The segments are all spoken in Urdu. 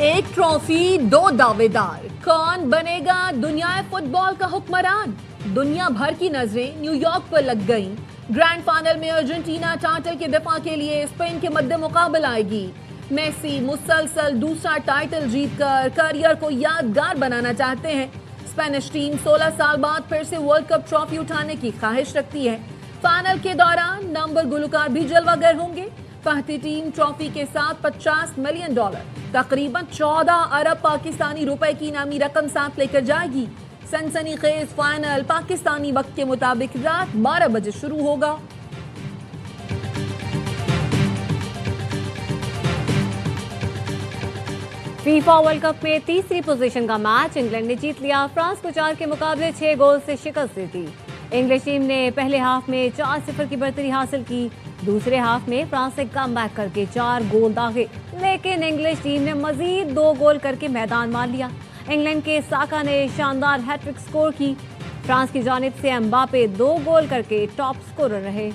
ایک ٹرافی دو دعوے دار، کون بنے گا دنیا فٹ بال کا حکمران؟ دنیا بھر کی نظریں نیو یارک پر لگ گئیں۔ گرینڈ فائنل میں ارجنٹینا ٹائٹل کے دفاع کے لیے اسپین کے مد مقابل آئے گی۔ میسی مسلسل دوسرا ٹائٹل جیت کر کیریئر کو یادگار بنانا چاہتے ہیں۔ اسپینش ٹیم 16 سال بعد پھر سے ورلڈ کپ ٹرافی اٹھانے کی خواہش رکھتی ہے۔ فائنل کے دوران نمبر گلوکار بھی جلوہ گر ہوں گے۔ فاتح ٹیم ٹرافی کے ساتھ $50 ملین، تقریباً 14 ارب پاکستانی روپے کی انعامی رقم ساتھ لے کر جائے گی۔ سنسنی خیز فائنل پاکستانی وقت کے مطابق رات 12 بجے شروع ہوگا۔ فیفا ورلڈ کپ میں تیسری پوزیشن کا میچ انگلینڈ نے جیت لیا۔ فرانس کو 4 کے مقابلے 6 گول سے شکست دی تھی۔ انگلش ٹیم نے پہلے ہاف میں 4-0 کی برتری حاصل کی۔ دوسرے ہاف میں فرانس نے کم بیک کر کے 4 گول داغے، لیکن انگلش ٹیم نے مزید 2 گول کر کے میدان مار لیا۔ انگلینڈ کے ساکا نے شاندار ہیٹ-ٹرک سکور کی۔ فرانس کی جانب سے امباپے 2 گول کر کے ٹاپ سکورر رہے۔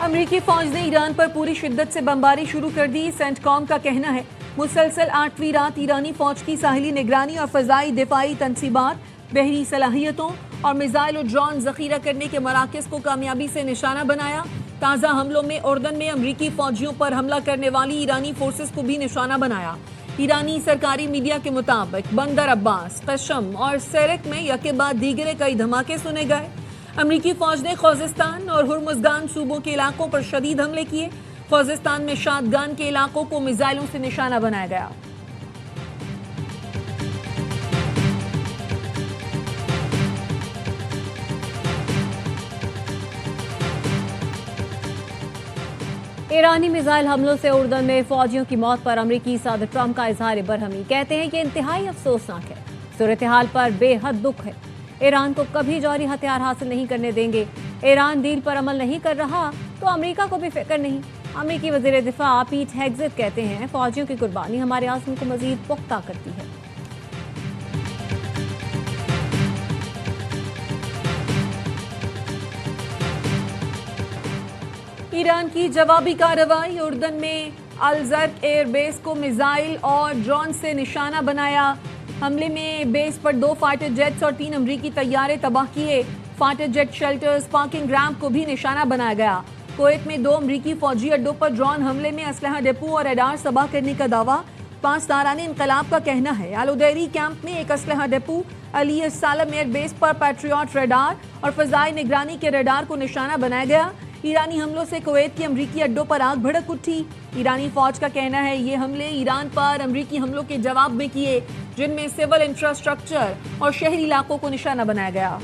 امریکی فوج نے ایران پر پوری شدت سے بمباری شروع کر دی۔ سینٹ کام کا کہنا ہے مسلسل 8ویں رات ایرانی فوج کی ساحلی نگرانی اور فضائی دفاعی تنصیبات، بحری صلاحیتوں اور میزائل و ڈرون ذخیرہ کرنے کے مراکز کو کامیابی سے نشانہ بنایا۔ تازہ حملوں میں اردن میں امریکی فوجیوں پر حملہ کرنے والی ایرانی فورسز کو بھی نشانہ بنایا۔ ایرانی سرکاری میڈیا کے مطابق بندر عباس، قشم اور سیرک میں یکے بعد دیگرے کئی دھماکے سنے گئے۔ امریکی فوج نے خوزستان اور ہرمزگان صوبوں کے علاقوں پر شدید حملے کیے۔ خوزستان میں شادگان کے علاقوں کو میزائلوں سے نشانہ بنایا گیا۔ ایرانی میزائل حملوں سے اردن میں فوجیوں کی موت پر امریکی صدر ٹرمپ کا اظہار برہمی۔ کہتے ہیں کہ انتہائی افسوسناک ہے، صورتحال پر بے حد دکھ ہے۔ ایران کو کبھی جوہری ہتھیار حاصل نہیں کرنے دیں گے۔ ایران ڈیل پر عمل نہیں کر رہا تو امریکہ کو بھی فکر نہیں۔ امریکی وزیر دفاع پیٹ ہیگزٹ کہتے ہیں فوجیوں کی قربانی ہمارے عزم کو مزید پختہ کرتی ہے۔ ایران کی جوابی کارروائی، اردن میں الزرق ایئر بیس کو میزائل اور ڈرون سے نشانہ بنایا۔ حملے میں بیس پر 2 فائٹر جیٹس اور 3 امریکی طیارے تباہ کیے۔ Fighter jet shelters, parking ramp کو بھی نشانہ بنایا گیا۔ کویت میں 2 امریکی فوجی اڈوں پر ڈرون حملے میں اسلحہ ڈپو اور ریڈار تباہ کرنے کا دعویٰ۔ پاسداران انقلاب کا کہنا ہے الودیری کیمپ میں ایک اسلحہ ڈپو، علی السالم ایئر بیس پر پیٹریوٹ ریڈار اور فضائی نگرانی کے ریڈار کو نشانہ بنایا گیا۔ ایرانی حملوں سے کویت کے امریکی اڈوں پر آگ بھڑک اٹھی۔ ایرانی فوج کا کہنا ہے یہ حملے ایران پر امریکی حملوں کے جواب میں کیے، جن میں سول انفراسٹرکچر اور شہری علاقوں کو نشانہ بنایا گیا۔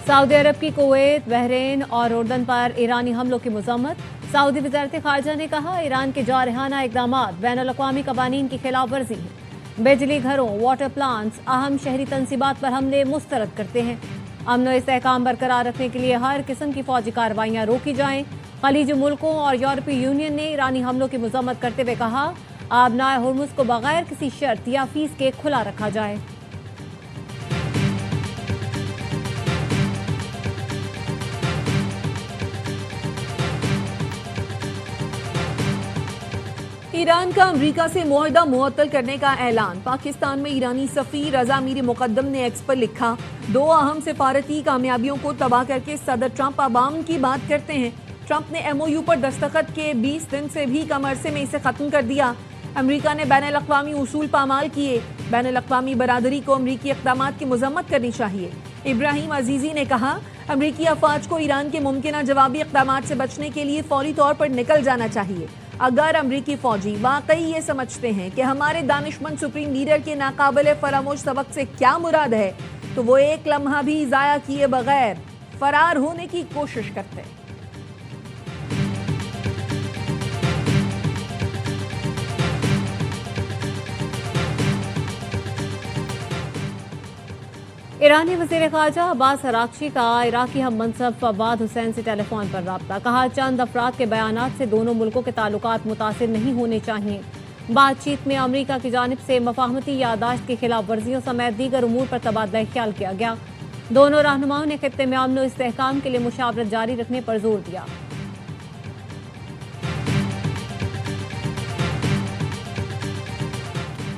سعودی عرب کی کویت، بحرین اور اردن پر ایرانی حملوں کی مذمت۔ سعودی وزارت خارجہ نے کہا ایران کے جارحانہ اقدامات بین الاقوامی قوانین کی خلاف ورزی ہے۔ بجلی گھروں، واٹر پلانٹس، اہم شہری تنصیبات پر حملے مسترد کرتے ہیں۔ امن و استحکام برقرار رکھنے کے لیے ہر قسم کی فوجی کارروائیاں روکی جائیں۔ خلیجی ملکوں اور یورپی یونین نے ایرانی حملوں کی مذمت کرتے ہوئے کہا آبنائے ہرمز کو بغیر کسی شرط یا فیس کے کھلا رکھا جائے۔ ایران کا امریکہ سے معاہدہ معطل کرنے کا اعلان۔ پاکستان میں ایرانی سفیر رضا میر مقدم نے ایکس پر لکھا 2 اہم سفارتی کامیابیوں کو تباہ کر کے صدر ٹرمپ عوام کی بات کرتے ہیں۔ ٹرمپ نے ایم او یو پر دستخط کے 20 دن سے بھی کم عرصے میں اسے ختم کر دیا۔ امریکہ نے بین الاقوامی اصول پامال کیے۔ بین الاقوامی برادری کو امریکی اقدامات کی مذمت کرنی چاہیے۔ ابراہیم عزیزی نے کہا امریکی افواج کو ایران کے ممکنہ جوابی اقدامات سے بچنے کے لیے فوری طور پر نکل جانا چاہیے۔ اگر امریکی فوجی واقعی یہ سمجھتے ہیں کہ ہمارے دانشمند سپریم لیڈر کے ناقابل فراموش سبق سے کیا مراد ہے تو وہ ایک لمحہ بھی ضائع کیے بغیر فرار ہونے کی کوشش کرتے ہیں۔ ایرانی وزیر خارجہ عباس اراغچی کا عراقی ہم منصب فواد حسین سے ٹیلی فون پر رابطہ۔ کہا چند افراد کے بیانات سے دونوں ملکوں کے تعلقات متاثر نہیں ہونے چاہیے۔ بات چیت میں امریکہ کی جانب سے مفاہمتی یادداشت کی خلاف ورزیوں سمیت دیگر امور پر تبادلہ خیال کیا گیا۔ دونوں رہنماؤں نے خطے میں امن و استحکام کے لیے مشاورت جاری رکھنے پر زور دیا۔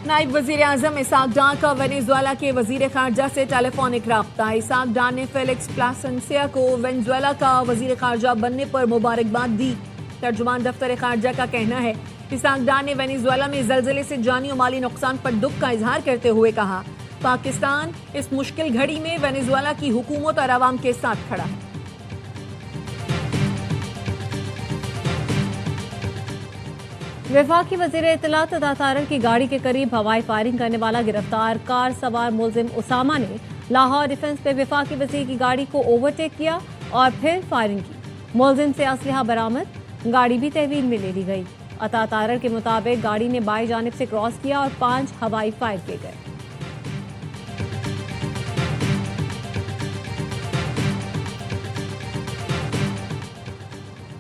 نائب وزیر اعظم اسحاق ڈار کا وینیزویلا کے وزیر خارجہ سے ٹیلی فونک رابطہ۔ اسحاق ڈار نے فیلکس پلاسنسیا کو وینیزویلا کا وزیر خارجہ بننے پر مبارکباد دی۔ ترجمان دفتر خارجہ کا کہنا ہے اسحاق ڈار نے وینیزویلا میں زلزلے سے جانی و مالی نقصان پر دکھ کا اظہار کرتے ہوئے کہا پاکستان اس مشکل گھڑی میں وینیزویلا کی حکومت اور عوام کے ساتھ کھڑا ہے۔ وفاقی وزیر اطلاعات عطا طاہر کی گاڑی کے قریب ہوائی فائرنگ کرنے والا گرفتار کار سوار ملزم اسامہ نے لاہور ڈیفنس پہ وفاقی وزیر کی گاڑی کو اوورٹیک کیا اور پھر فائرنگ کی۔ ملزم سے اسلحہ برآمد، گاڑی بھی تحویل میں لے لی گئی۔ عطا طاہر کے مطابق گاڑی نے بائیں جانب سے کراس کیا اور 5 ہوائی فائر کیے گئے۔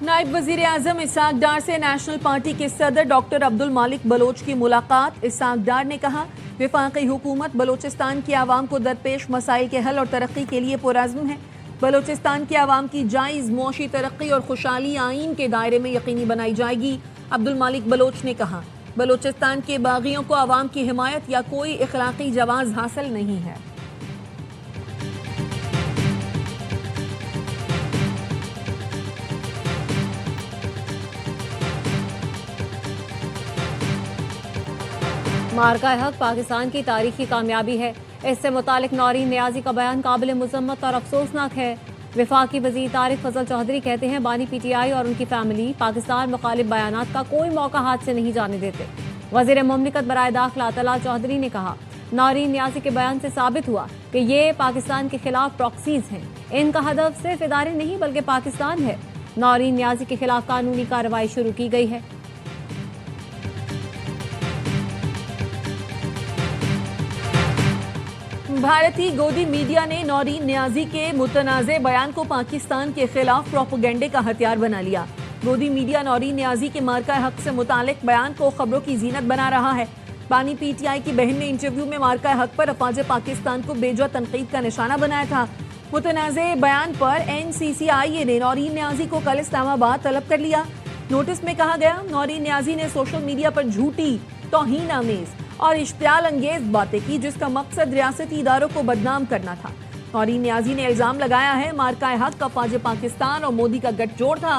نائب وزیر اعظم اسحاق ڈار سے نیشنل پارٹی کے صدر ڈاکٹر عبد المالک بلوچ کی ملاقات۔ اسحاق ڈار نے کہا وفاقی حکومت بلوچستان کی عوام کو درپیش مسائل کے حل اور ترقی کے لیے پرعزم ہے۔ بلوچستان کی عوام کی جائز معاشی ترقی اور خوشحالی آئین کے دائرے میں یقینی بنائی جائے گی۔ عبد المالک بلوچ نے کہا بلوچستان کے باغیوں کو عوام کی حمایت یا کوئی اخلاقی جواز حاصل نہیں ہے۔ مارکہ حق پاکستان کی تاریخی کامیابی ہے۔ اس سے متعلق نورین نیازی کا بیان قابل مذمت اور افسوسناک ہے۔ وفاقی وزیر طارق فضل چودھری کہتے ہیں بانی پی ٹی آئی اور ان کی فیملی پاکستان مخالف بیانات کا کوئی موقع ہاتھ سے نہیں جانے دیتے۔ وزیر مملکت برائے داخلہ طلعت چودھری نے کہا نورین نیازی کے بیان سے ثابت ہوا کہ یہ پاکستان کے خلاف پراکسیز ہیں۔ ان کا ہدف صرف ادارے نہیں بلکہ پاکستان ہے۔ نورین نیازی کے خلاف قانونی کارروائی شروع کی گئی ہے۔ بھارتی گودی میڈیا نے نورین نیازی کے متنازع بیان کو پاکستان کے خلاف پروپیگنڈے کا ہتھیار بنا لیا۔ گودی میڈیا نورین نیازی کے مارکہ حق سے متعلق بیان کو خبروں کی زینت بنا رہا ہے۔ بانی پی ٹی آئی کی بہن نے انٹرویو میں مارکہ حق پر افواج پاکستان کو بے جا تنقید کا نشانہ بنایا تھا۔ متنازع بیان پر این سی سی آئی اے نے نورین نیازی کو کل اسلام آباد طلب کر لیا۔ نوٹس میں کہا گیا نورین نیازی نے سوشل میڈیا پر جھوٹی، توہین آمیز اور اشتعال انگیز باتیں کی جس کا مقصد ریاستی اداروں کو بدنام کرنا تھا۔ نورین نیازی نے الزام لگایا ہے مارکہ حق افواج پاکستان اور مودی کا گٹھ جوڑ تھا۔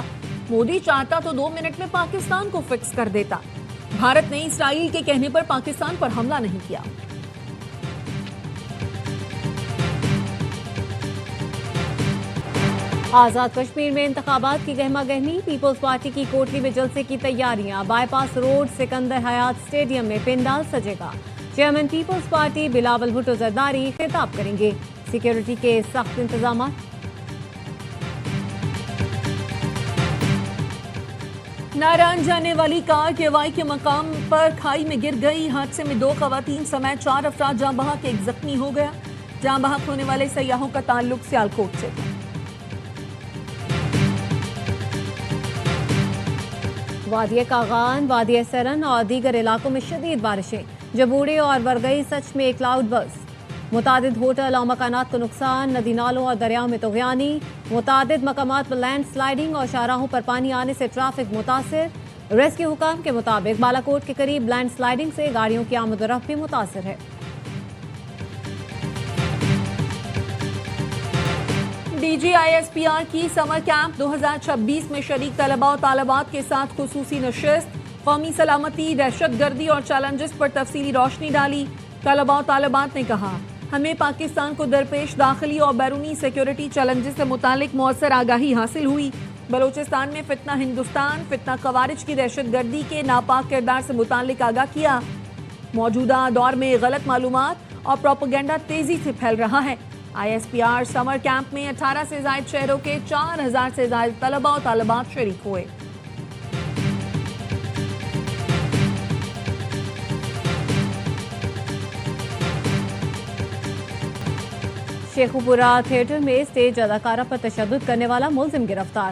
مودی چاہتا تو 2 منٹ میں پاکستان کو فکس کر دیتا۔ بھارت نے اسرائیل کے کہنے پر پاکستان پر حملہ نہیں کیا۔ آزاد کشمیر میں انتخابات کی گہما گہمی، پیپلز پارٹی کی کوٹلی میں جلسے کی تیاریاں، بائی پاس روڈ سکندر حیات اسٹیڈیم میں پنڈال سجے گا۔ Chairman Peoples Party Bilawal Bhutto Zardari خطاب کریں گے۔ سیکیورٹی کے سخت انتظامات۔ ناران جانے والی کار کیوائی کے مقام پر کھائی میں گر گئی۔ حادثے میں 2 خواتین سمیت 4 افراد جاں بحق، ایک زخمی ہو گیا۔ جاں بحق ہونے والے سیاحوں کا تعلق سیالکوٹ سے تھا۔ وادی کاغان، وادی سرن اور دیگر علاقوں میں شدید بارشیں، جبوڑے اور ورگئی سچ میں کلاؤڈ برسٹ۔ متعدد ہوٹل اور مکانات کو نقصان، ندی نالوں اور دریاؤں میں طغیانی، متعدد مقامات پر لینڈ سلائیڈنگ اور شاہراہوں پر پانی آنے سے ٹریفک متاثر۔ ریسکیو حکام کے مطابق بالاکوٹ کے قریب لینڈ سلائیڈنگ سے گاڑیوں کی آمد و رفت بھی متاثر ہے۔ D G I S P R کی سمر کیمپ 2026 میں شریک طلباء و طالبات کے ساتھ خصوصی نشست، قومی سلامتی، دہشت گردی اور چیلنجز پر تفصیلی روشنی ڈالی۔ طلباء و طالبات نے کہا ہمیں پاکستان کو درپیش داخلی اور بیرونی سیکیورٹی چیلنجز سے متعلق مؤثر آگاہی حاصل ہوئی۔ بلوچستان میں فتنہ ہندوستان، فتنہ خوارج کی دہشت گردی کے ناپاک کردار سے متعلق آگاہ کیا۔ موجودہ دور میں غلط معلومات اور پروپیگنڈا تیزی سے پھیل رہا ہے۔ I S P R summer camp میں 18 سے زائد شہروں کے 4000 سے زائد طلباء و طالبات شریک ہوئے۔ شیخوپورہ تھیٹر میں اسٹیج اداکارہ پر تشدد کرنے والا ملزم گرفتار۔